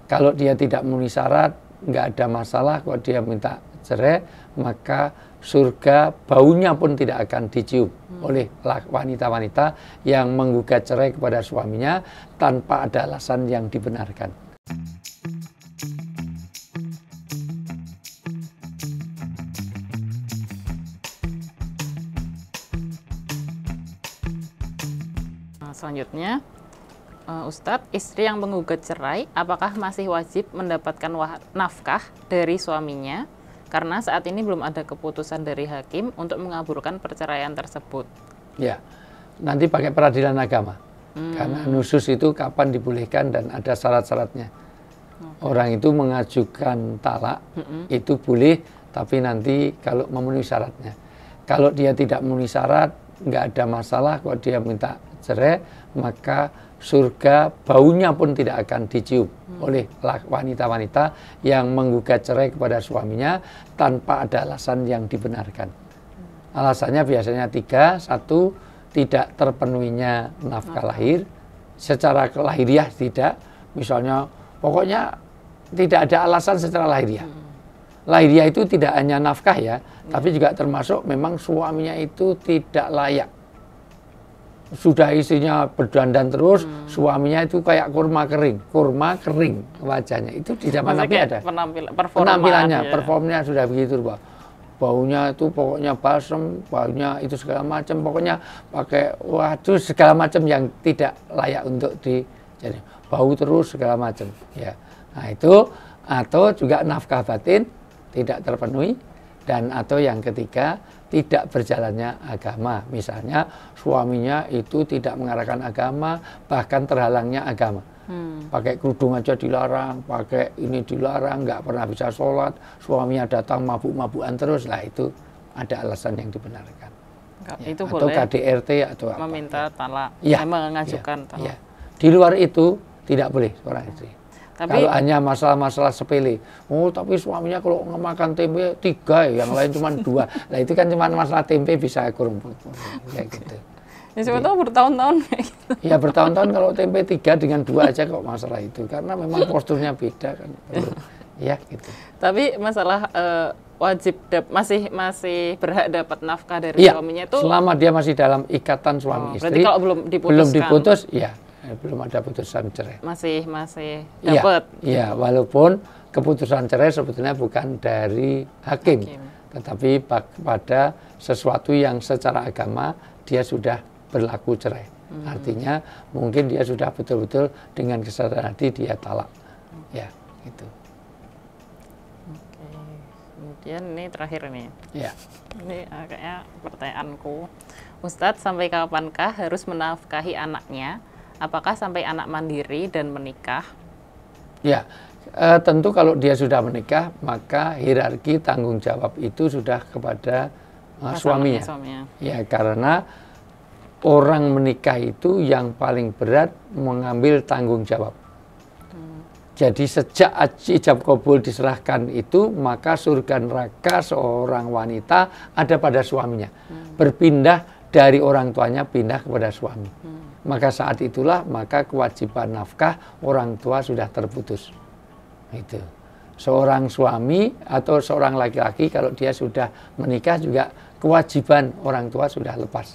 Kalau dia tidak memenuhi syarat, nggak ada masalah. Kalau dia minta cerai, maka surga baunya pun tidak akan dicium oleh wanita-wanita yang menggugat cerai kepada suaminya tanpa ada alasan yang dibenarkan. Selanjutnya, Ustadz, istri yang menggugat cerai, apakah masih wajib mendapatkan nafkah dari suaminya? Karena saat ini belum ada keputusan dari hakim untuk mengabulkan perceraian tersebut. Ya, nanti pakai peradilan agama. Karena nusus itu kapan dibolehkan dan ada syarat-syaratnya. Orang itu mengajukan talak, itu boleh, tapi nanti kalau memenuhi syaratnya. Kalau dia tidak memenuhi syarat, nggak ada masalah. Kalau dia minta cerai, maka surga baunya pun tidak akan dicium oleh wanita-wanita yang menggugat cerai kepada suaminya tanpa ada alasan yang dibenarkan. Alasannya biasanya 3. 1, tidak terpenuhinya nafkah lahir. Secara lahiriah tidak. Misalnya, pokoknya tidak ada alasan secara lahiriah. Lahiriah itu tidak hanya nafkah ya, tapi juga termasuk memang suaminya itu tidak layak. Sudah istrinya berdandan terus, suaminya itu kayak kurma kering wajahnya. Itu di zaman Nabi ada. Penampilannya, performnya sudah begitu, Pak. Baunya itu pokoknya balsem, baunya itu segala macam, pokoknya pakai waduh segala macam yang tidak layak untuk jadi bau terus segala macam. Ya, nah itu atau juga nafkah batin tidak terpenuhi. Dan atau yang ketiga, tidak berjalannya agama. Misalnya suaminya itu tidak mengarahkan agama, bahkan terhalangnya agama. Pakai kerudung aja dilarang, pakai ini dilarang, nggak pernah bisa sholat, suaminya datang mabuk-mabukan terus, lah itu ada alasan yang dibenarkan. Itu atau boleh KDRT atau apa. Meminta talak, mengajukan talak. Ya. Di luar itu tidak boleh seorang istri. Kalau hanya masalah-masalah sepele, tapi suaminya kalau makan tempe 3, yang lain cuma 2. Nah itu kan cuma masalah tempe bisa kurung kayak gitu. Ya siapa tahu bertahun-tahun kayak gitu. Ya bertahun-tahun kalau tempe 3 dengan 2 aja kok masalah itu, karena memang posturnya beda kan. Ya gitu. Tapi masalah wajib masih berhak dapat nafkah dari suaminya itu selama dia masih dalam ikatan suami istri. Berarti kalau belum diputus, ya. Belum ada putusan cerai. Masih dapat. Iya, walaupun keputusan cerai sebetulnya bukan dari hakim. Tetapi pada sesuatu yang secara agama dia sudah berlaku cerai. Artinya mungkin dia sudah betul-betul dengan kesadaran hati dia talak. Ya, gitu. Oke. Kemudian ini terakhir nih. Ya. Ini kayaknya pertanyaanku. Ustadz, sampai kapankah harus menafkahi anaknya? Apakah sampai anak mandiri dan menikah? Ya, tentu kalau dia sudah menikah, maka hierarki tanggung jawab itu sudah kepada suaminya. Ya, karena orang menikah itu yang paling berat mengambil tanggung jawab. Jadi sejak ijab kabul diserahkan itu, maka surga neraka seorang wanita ada pada suaminya. Berpindah dari orang tuanya, pindah kepada suami. Maka saat itulah maka kewajiban nafkah orang tua sudah terputus. Itu. Seorang suami atau seorang laki-laki kalau dia sudah menikah juga kewajiban orang tua sudah lepas.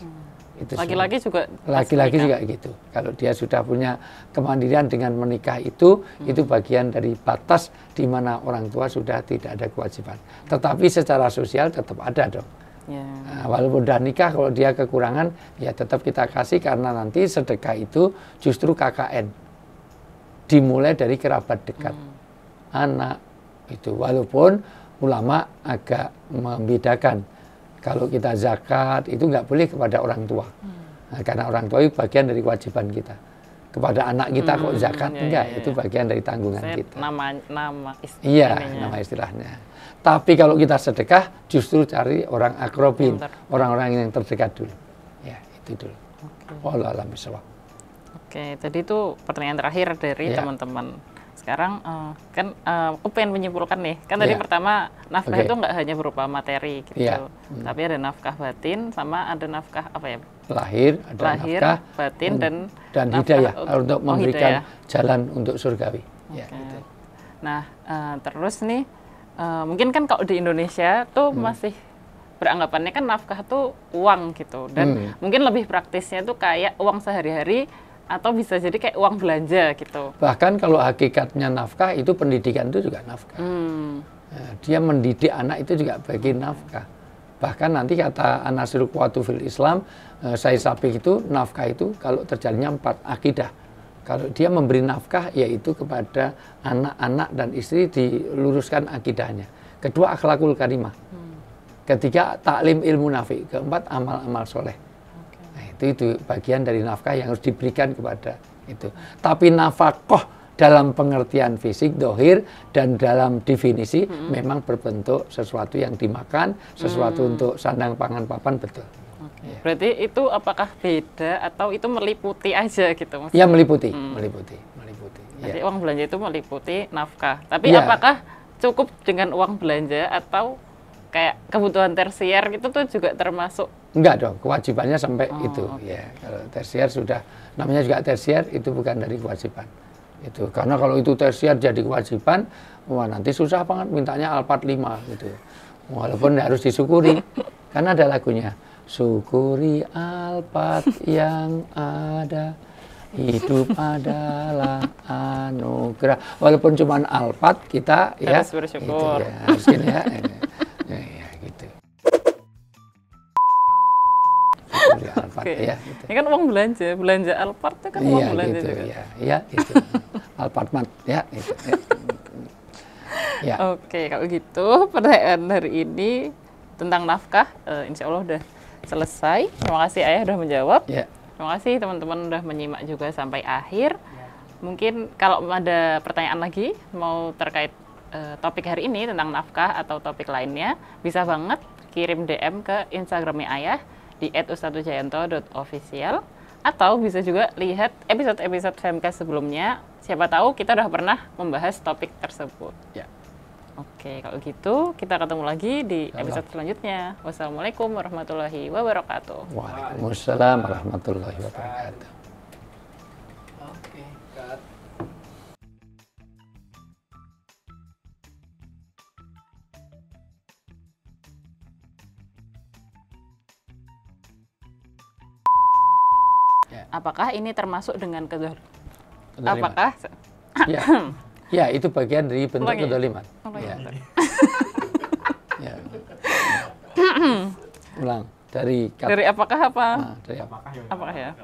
Laki-laki juga gitu. Kalau dia sudah punya kemandirian dengan menikah itu bagian dari batas di mana orang tua sudah tidak ada kewajiban. Tetapi secara sosial tetap ada dong. Nah, walaupun udah nikah, kalau dia kekurangan ya tetap kita kasih, karena nanti sedekah itu justru KKN, dimulai dari kerabat dekat, anak itu. Walaupun ulama agak membedakan, kalau kita zakat itu nggak boleh kepada orang tua, karena orang tua itu bagian dari kewajiban kita. Kepada anak kita kok zakat enggak, itu bagian dari tanggungan kita. Nama istilahnya. Tapi kalau kita sedekah, justru cari orang akrobin, orang-orang yang terdekat dulu. Ya, itu dulu. Wallahu a'lam bishawab. Oke, tadi itu pertanyaan terakhir dari teman-teman. Sekarang kan aku pengen menyimpulkan nih, kan tadi pertama nafkah itu nggak hanya berupa materi gitu, tapi ada nafkah batin sama ada nafkah apa ya? Lahir, nafkah batin dan hidayah untuk memberikan jalan untuk surgawi. Ya, gitu. Nah, terus nih, mungkin kan kalau di Indonesia tuh masih beranggapannya kan nafkah tuh uang gitu. Dan mungkin lebih praktisnya tuh kayak uang sehari-hari atau bisa jadi kayak uang belanja gitu. Bahkan kalau hakikatnya nafkah itu pendidikan itu juga nafkah. Nah, dia mendidik anak itu juga bagi nafkah. Bahkan nanti kata Anasirul Quwwatu fil Islam, Syekh Sabiq itu nafkah itu kalau terjadinya 4 akidah. Kalau dia memberi nafkah yaitu kepada anak-anak dan istri diluruskan akidahnya. Kedua akhlakul karimah. Ketiga taklim ilmu nafi. Keempat amal-amal soleh. Nah, itu bagian dari nafkah yang harus diberikan kepada itu. Tapi nafkah dalam pengertian fisik, dohir, dan dalam definisi memang berbentuk sesuatu yang dimakan, sesuatu untuk sandang pangan papan, betul. Ya. Berarti itu apakah beda atau itu meliputi aja gitu? Maksudnya? Ya meliputi. Jadi Ya. uang belanja itu meliputi nafkah. Tapi apakah cukup dengan uang belanja atau kayak kebutuhan tersier gitu tuh juga termasuk? Enggak dong, kewajibannya sampai itu. Ya, kalau tersier sudah, namanya juga tersier, itu bukan dari kewajiban. Itu karena kalau itu tersier jadi kewajiban, wah nanti susah banget mintanya Alphard 5 gitu. Walaupun harus disyukuri. Karena ada lagunya, syukuri Alphard yang ada, hidup adalah anugerah. Walaupun cuma Alphard kita harus bersyukur. Gitu, ya, harus gini ya. Ya gitu. Alphard, ya, gitu. Ini kan uang belanja Alphard itu kan uang belanja gitu, juga. Iya, itu. Alphard ya, itu. Ya. Oke, kalau gitu pertanyaan hari ini tentang nafkah, insya Allah udah selesai. Terima kasih Ayah udah menjawab. Ya. Terima kasih teman-teman udah menyimak juga sampai akhir. Mungkin kalau ada pertanyaan lagi mau terkait topik hari ini tentang nafkah atau topik lainnya, bisa banget kirim DM ke Instagramnya Ayah di @ustadzujayanto.official atau bisa juga lihat episode-episode Femcast sebelumnya. Siapa tahu kita udah pernah membahas topik tersebut. Ya. Oke, kalau gitu kita ketemu lagi di episode selanjutnya. Wassalamualaikum warahmatullahi wabarakatuh. Waalaikumsalam warahmatullahi wabarakatuh. Oke, Kak. Apakah ini termasuk dengan Kedoliman. Apakah Ya, itu bagian dari bentuk kedoliman. Ya. Ya. Ulang dari apakah apa? Dari apa? Apakah ya?